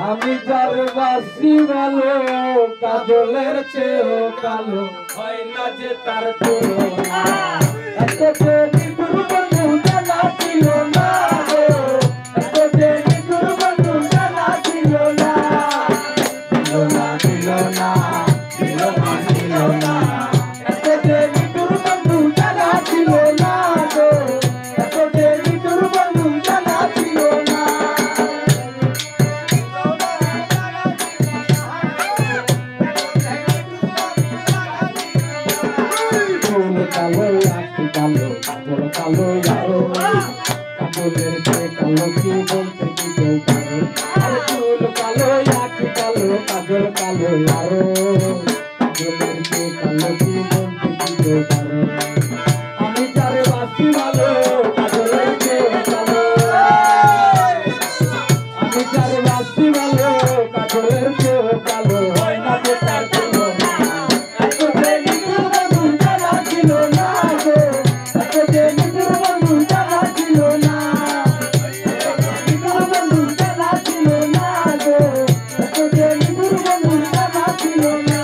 আমি যার বাসি ভালো কাজলের চেয়েও কালো হয় না যে তার তুলনা এত প্রেমী দুর্বন্ধু জানা ছিল না এত প্রেমী দুর্বন্ধু জানা ছিল না ছিল না ছিল না ছিল না এত প্রেমী দুর্বন্ধু জানা ছিল না এত প্রেমী দুর্বন্ধু জানা ছিল না কালো আখি কালো কাজল কালো যারো কাজলের চেয়ে কালো কি বলতে কি কেউ পারে আরে চুল কালো আখি কালো কাজল কালো যারো কাজলের চেয়ে কালো কি বলতে কি কেউ পারে আমি যারে বাসি ভালো কাজলের চেয়ে কালো আমি যারে বাসি ভালো কাজলের চেয়ে কালো হয় না যে তার তুলনা এত প্রেমী দুর্বন্ধু জানা ছিল না এত প্রেমী দুর্বন্ধু জানা ছিল না দুর্বন্ধু জানা ছিল না এত প্রেমী দুর্বন্ধু জানা ছিল না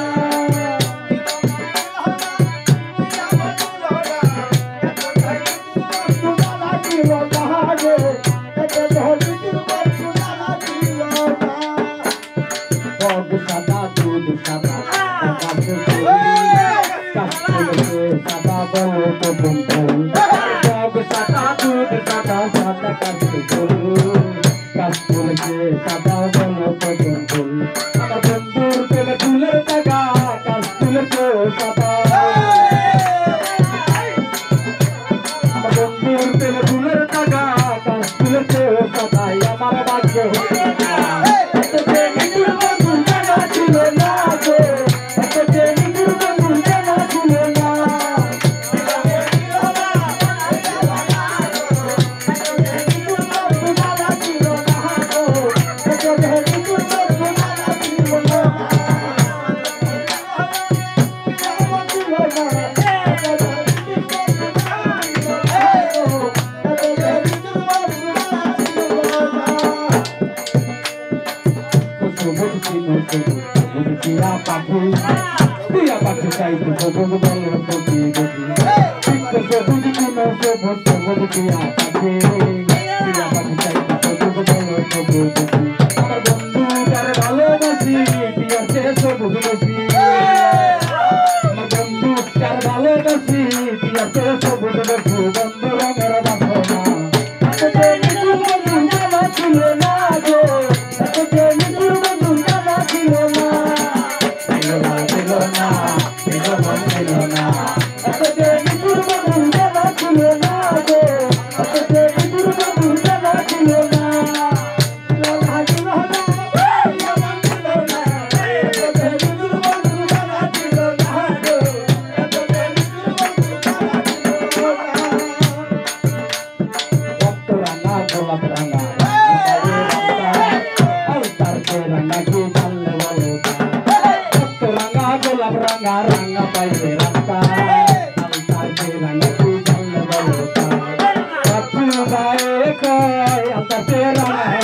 সাদা দুধ সাদা সাদা বলো তো বন্ধু সাদা দুধ সাদা সাদা কাছে কাশফুলকে সাদা বলো তো বন্ধু আমার বন্ধুর পেলে ফুলের টাকা কাশফুলকে সাদা আমার বন্ধুর পেলে ফুলের টাকা কাশফুলকে সাদাই আমার ভাগ্য হতে না Dia pakai kain sebut bolu kopi kopi. Kita sebut kita sebut dia pakai kain sebut bolu kopi kopi. Amar bondhu kar bhalobasi dia sebut kopi. Amar bondhu kar bhalobasi dia sebut kopi. Bondhu ranger basona. Ato jeni bondhu jana chilo na go. Ato jeni bondhu jana chilo na. Ranga ranga paise rasta altar ke ranga ki jal balota patu gae kai altar se ranga